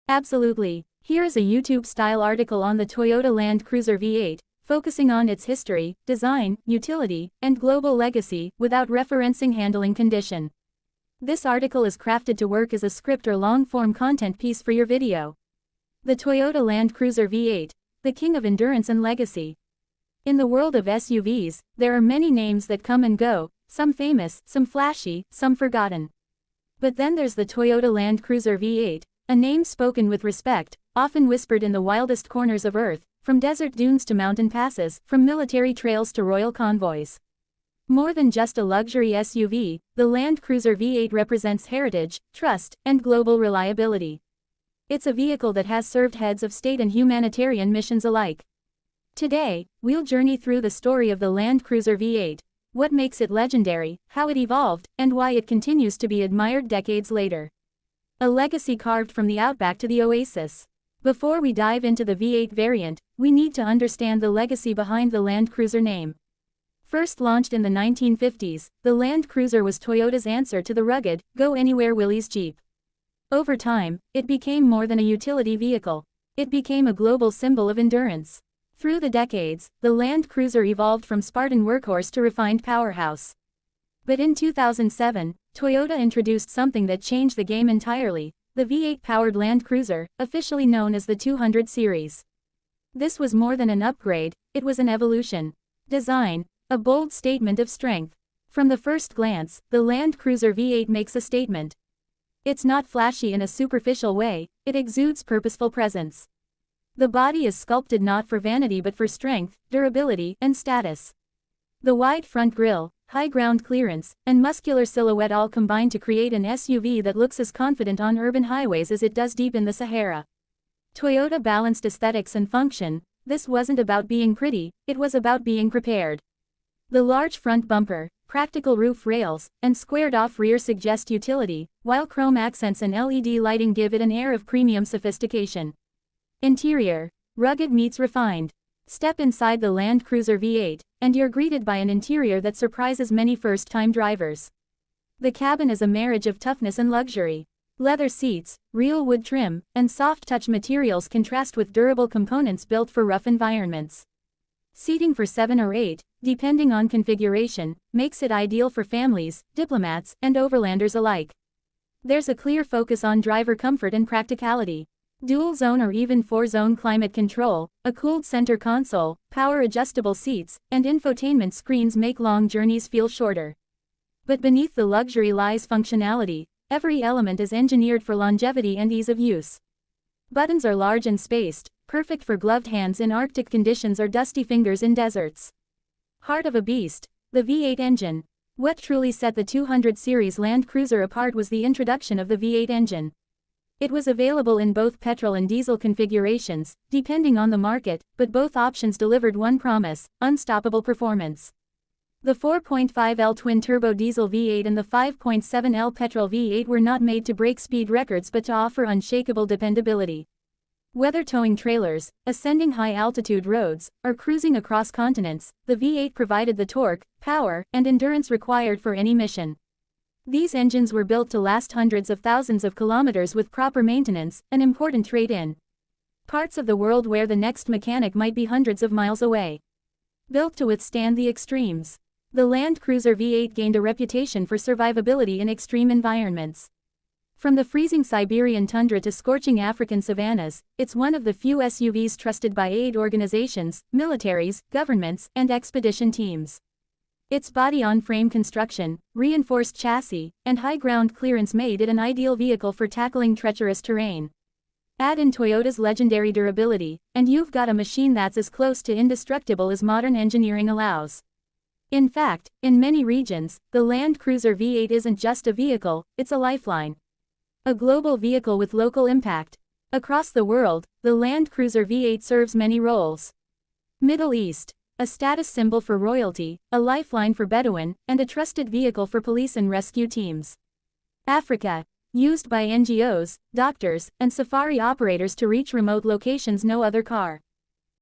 Absolutely. Here is a YouTube-style article on the Toyota Land Cruiser V8, focusing on its history, design, utility, and global legacy, without referencing handling condition. This article is crafted to work as a script or long-form content piece for your video. The Toyota Land Cruiser V8, the king of endurance and legacy. In the world of SUVs, there are many names that come and go, some famous, some flashy, some forgotten. But then there's the Toyota Land Cruiser V8, a name spoken with respect, often whispered in the wildest corners of Earth, from desert dunes to mountain passes, from military trails to royal convoys. More than just a luxury SUV, the Land Cruiser V8 represents heritage, trust, and global reliability. It's a vehicle that has served heads of state and humanitarian missions alike. Today, we'll journey through the story of the Land Cruiser V8, what makes it legendary, how it evolved, and why it continues to be admired decades later. A legacy carved from the outback to the oasis. Before we dive into the V8 variant, we need to understand the legacy behind the Land Cruiser name. First launched in the 1950s, the Land Cruiser was Toyota's answer to the rugged, go-anywhere Willys Jeep. Over time, it became more than a utility vehicle. It became a global symbol of endurance. Through the decades, the Land Cruiser evolved from Spartan workhorse to refined powerhouse. But in 2007, Toyota introduced something that changed the game entirely, the V8-powered Land Cruiser, officially known as the 200 series. This was more than an upgrade, it was an evolution. Design, a bold statement of strength. From the first glance, the Land Cruiser V8 makes a statement. It's not flashy in a superficial way, it exudes purposeful presence. The body is sculpted not for vanity but for strength, durability, and status. The wide front grille, high ground clearance, and muscular silhouette all combine to create an SUV that looks as confident on urban highways as it does deep in the Sahara. Toyota balanced aesthetics and function. This wasn't about being pretty, it was about being prepared. The large front bumper, practical roof rails, and squared-off rear suggest utility, while chrome accents and LED lighting give it an air of premium sophistication. Interior, rugged meets refined. Step inside the Land Cruiser V8, and you're greeted by an interior that surprises many first-time drivers. The cabin is a marriage of toughness and luxury. Leather seats, real wood trim, and soft-touch materials contrast with durable components built for rough environments. Seating for 7 or 8, depending on configuration, makes it ideal for families, diplomats, and overlanders alike. There's a clear focus on driver comfort and practicality. Dual-zone or even 4-zone climate control, a cooled center console, power-adjustable seats, and infotainment screens make long journeys feel shorter. But beneath the luxury lies functionality. Every element is engineered for longevity and ease of use. Buttons are large and spaced, perfect for gloved hands in Arctic conditions or dusty fingers in deserts. Heart of a beast, the V8 engine. What truly set the 200 series Land Cruiser apart was the introduction of the V8 engine. It was available in both petrol and diesel configurations, depending on the market, but both options delivered one promise: unstoppable performance. The 4.5L twin-turbo diesel V8 and the 5.7L petrol V8 were not made to break speed records but to offer unshakable dependability. Whether towing trailers, ascending high-altitude roads, or cruising across continents, the V8 provided the torque, power, and endurance required for any mission. These engines were built to last hundreds of thousands of kilometers with proper maintenance, an important trade-in. Parts of the world where the next mechanic might be hundreds of miles away. Built to withstand the extremes. The Land Cruiser V8 gained a reputation for survivability in extreme environments. From the freezing Siberian tundra to scorching African savannas, it's one of the few SUVs trusted by aid organizations, militaries, governments, and expedition teams. Its body-on-frame construction, reinforced chassis, and high ground clearance made it an ideal vehicle for tackling treacherous terrain. Add in Toyota's legendary durability, and you've got a machine that's as close to indestructible as modern engineering allows. In fact, in many regions, the Land Cruiser V8 isn't just a vehicle, it's a lifeline. A global vehicle with local impact. Across the world, the Land Cruiser V8 serves many roles. Middle East. A status symbol for royalty, a lifeline for Bedouin, and a trusted vehicle for police and rescue teams. Africa. Used by NGOs, doctors, and safari operators to reach remote locations no other car.